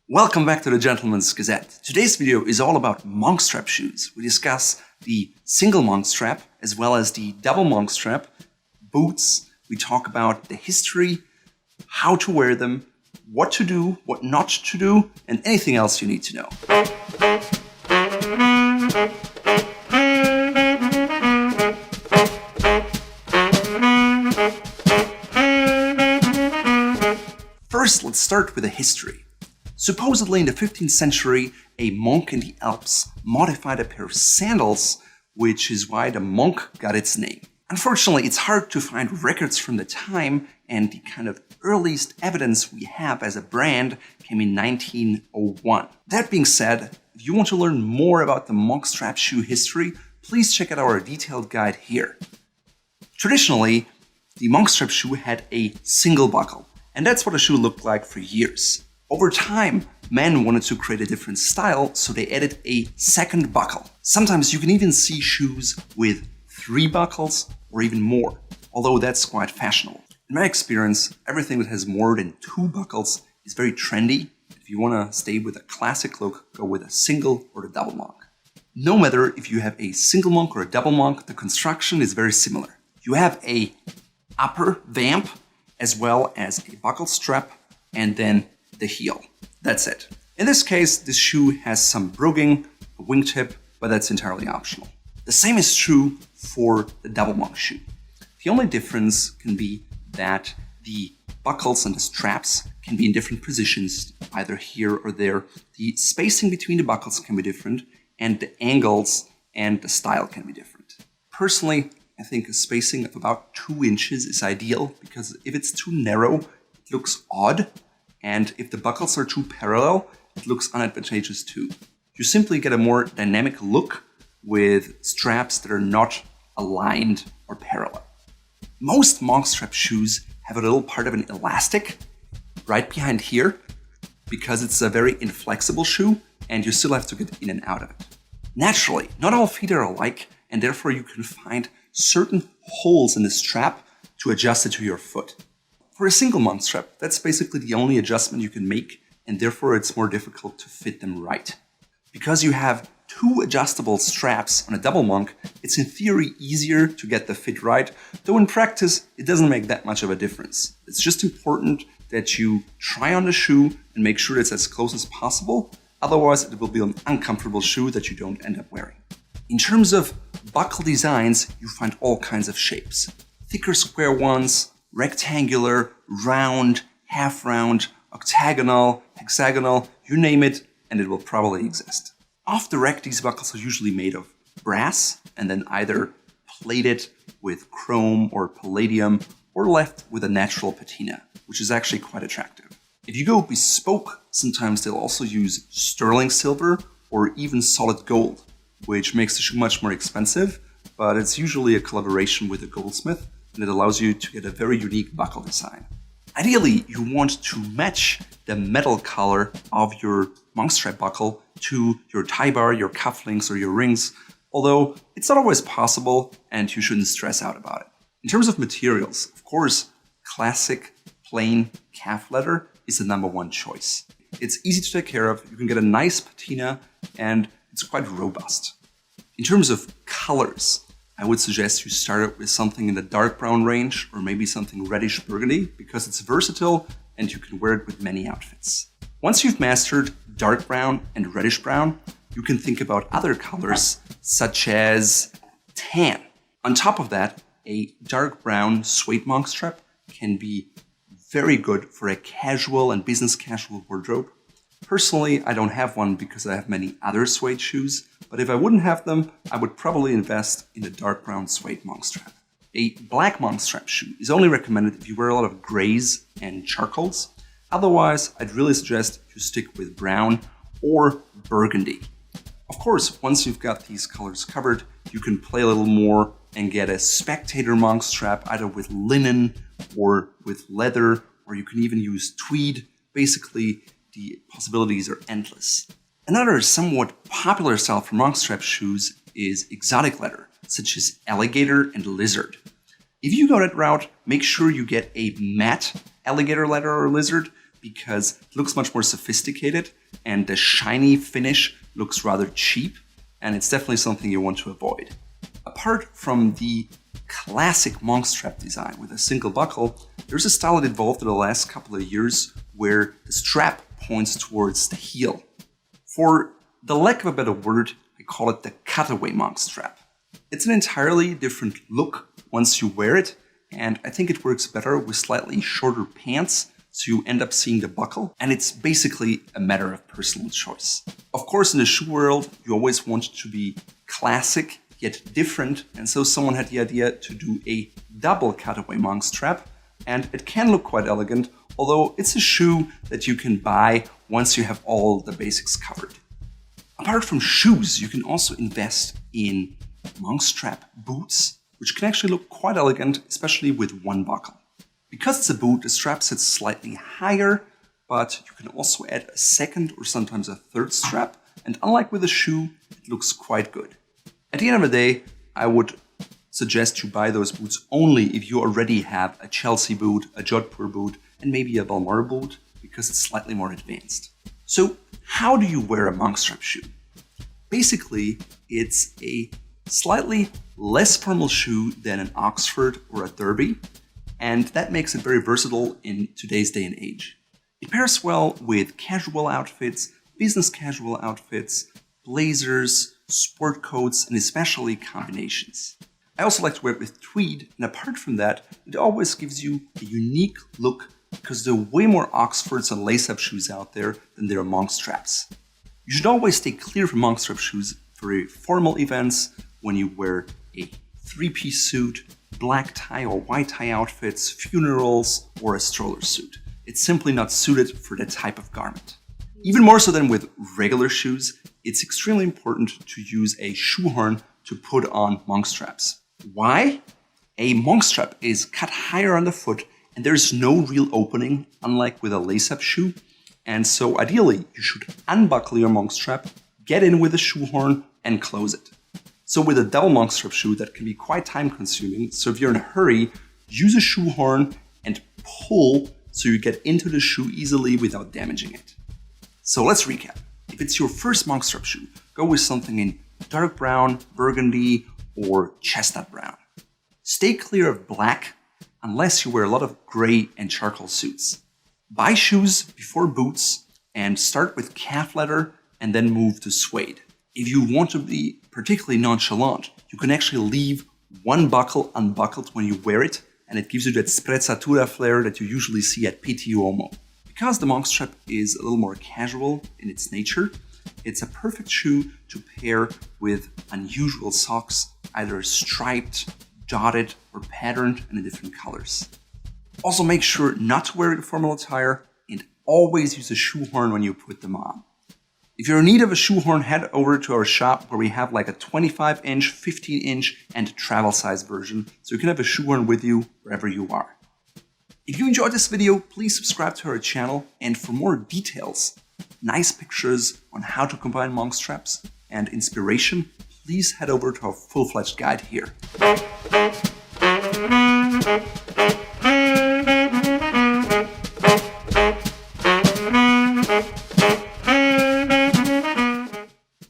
Welcome back to the Gentleman's Gazette. Today's video is all about monk strap shoes. We discuss the single monk strap as well as the double monk strap, boots. We talk about the history, how to wear them, what to do, what not to do, and anything else you need to know. First, let's start with the history. Supposedly in the 15th century, a monk in the Alps modified a pair of sandals, which is why the monk got its name. Unfortunately, it's hard to find records from the time, and the kind of earliest evidence we have as a brand came in 1901. That being said, if you want to learn more about the monk strap shoe history, please check out our detailed guide here. Traditionally, the monk strap shoe had a single buckle, and that's what a shoe looked like for years. Over time, men wanted to create a different style, so they added a second buckle. Sometimes you can even see shoes with 3 buckles or even more, although that's quite fashionable. In my experience, everything that has more than 2 buckles is very trendy. If you want to stay with a classic look, go with a single or a double monk. No matter if you have a single monk or a double monk, the construction is very similar. You have a upper VAMP as well as a buckle strap and then the heel. That's it. In this case, this shoe has some broguing, a wingtip, but that's entirely optional. The same is true for the double monk shoe. The only difference can be that the buckles and the straps can be in different positions, either here or there. The spacing between the buckles can be different, and the angles and the style can be different. Personally, I think a spacing of about 2 inches is ideal, because if it's too narrow, it looks odd. And if the buckles are too parallel, it looks unadvantageous too. You simply get a more dynamic look with straps that are not aligned or parallel. Most monk strap shoes have a little part of an elastic right behind here because it's a very inflexible shoe and you still have to get in and out of it. Naturally, not all feet are alike, and therefore you can find certain holes in the strap to adjust it to your foot. For a single monk strap, that's basically the only adjustment you can make, and therefore it's more difficult to fit them right. Because you have 2 adjustable straps on a double monk, it's in theory easier to get the fit right, though in practice it doesn't make that much of a difference. It's just important that you try on the shoe and make sure it's as close as possible, otherwise it will be an uncomfortable shoe that you don't end up wearing. In terms of buckle designs, you find all kinds of shapes. Thicker square ones, rectangular, round, half round, octagonal, hexagonal, you name it, and it will probably exist. Off the rack, these buckles are usually made of brass and then either plated with chrome or palladium or left with a natural patina, which is actually quite attractive. If you go bespoke, sometimes they'll also use sterling silver or even solid gold, which makes the shoe much more expensive, but it's usually a collaboration with a goldsmith, and it allows you to get a very unique buckle design. Ideally, you want to match the metal color of your monk strap buckle to your tie bar, your cufflinks, or your rings, although it's not always possible and you shouldn't stress out about it. In terms of materials, of course, classic plain calf leather is the #1 choice. It's easy to take care of, you can get a nice patina, and it's quite robust. In terms of colors, I would suggest you start with something in the dark brown range or maybe something reddish burgundy because it's versatile and you can wear it with many outfits. Once you've mastered dark brown and reddish brown, you can think about other colors such as tan. On top of that, a dark brown suede monk strap can be very good for a casual and business casual wardrobe. Personally, I don't have one because I have many other suede shoes, but if I wouldn't have them, I would probably invest in a dark brown suede monk strap. A black monk strap shoe is only recommended if you wear a lot of grays and charcoals. Otherwise, I'd really suggest you stick with brown or burgundy. Of course, once you've got these colors covered, you can play a little more and get a spectator monk strap either with linen or with leather, or you can even use tweed. Basically, the possibilities are endless. Another somewhat popular style for monk strap shoes is exotic leather, such as alligator and lizard. If you go that route, make sure you get a matte alligator leather or lizard, because it looks much more sophisticated and the shiny finish looks rather cheap, and it's definitely something you want to avoid. Apart from the classic monk strap design with a single buckle, there's a style that evolved in the last couple of years where the strap points towards the heel. For the lack of a better word, I call it the cutaway monk strap. It's an entirely different look once you wear it, and I think it works better with slightly shorter pants, so you end up seeing the buckle, and it's basically a matter of personal choice. Of course, in the shoe world, you always want to be classic yet different, and so someone had the idea to do a double cutaway monk strap, and it can look quite elegant, although it's a shoe that you can buy once you have all the basics covered. Apart from shoes, you can also invest in monk strap boots, which can actually look quite elegant, especially with one buckle. Because it's a boot, the strap sits slightly higher, but you can also add a second or sometimes a third strap, and unlike with a shoe, it looks quite good. At the end of the day, I would suggest you buy those boots only if you already have a Chelsea boot, a Jodhpur boot, and maybe a Balmoral boot, because it's slightly more advanced. So, how do you wear a monk strap shoe? Basically, it's a slightly less formal shoe than an Oxford or a Derby, and that makes it very versatile in today's day and age. It pairs well with casual outfits, business casual outfits, blazers, sport coats, and especially combinations. I also like to wear it with tweed, and apart from that, it always gives you a unique look because there are way more Oxfords and lace-up shoes out there than there are monk straps. You should always stay clear from monk strap shoes for very formal events, when you wear a three-piece suit, black tie or white tie outfits, funerals, or a stroller suit. It's simply not suited for that type of garment. Even more so than with regular shoes, it's extremely important to use a shoehorn to put on monk straps. Why? A monk strap is cut higher on the foot and there's no real opening, unlike with a lace-up shoe. And so ideally, you should unbuckle your monk strap, get in with a shoehorn, and close it. So with a double monk strap shoe, that can be quite time consuming. So if you're in a hurry, use a shoehorn and pull so you get into the shoe easily without damaging it. So let's recap. If it's your first monk strap shoe, go with something in dark brown, burgundy, or chestnut brown. Stay clear of black unless you wear a lot of gray and charcoal suits. Buy shoes before boots and start with calf leather and then move to suede. If you want to be particularly nonchalant, you can actually leave one buckle unbuckled when you wear it, and it gives you that sprezzatura flair that you usually see at PT Uomo. Because the monk strap is a little more casual in its nature, it's a perfect shoe to pair with unusual socks, either striped, dotted, or patterned and in different colors. Also make sure not to wear it in formal attire and always use a shoehorn when you put them on. If you're in need of a shoehorn, head over to our shop where we have like a 25-inch, 15-inch, and travel size version, so you can have a shoehorn with you wherever you are. If you enjoyed this video, please subscribe to our channel, and for more details, nice pictures on how to combine monk straps, and inspiration, please head over to our full-fledged guide here.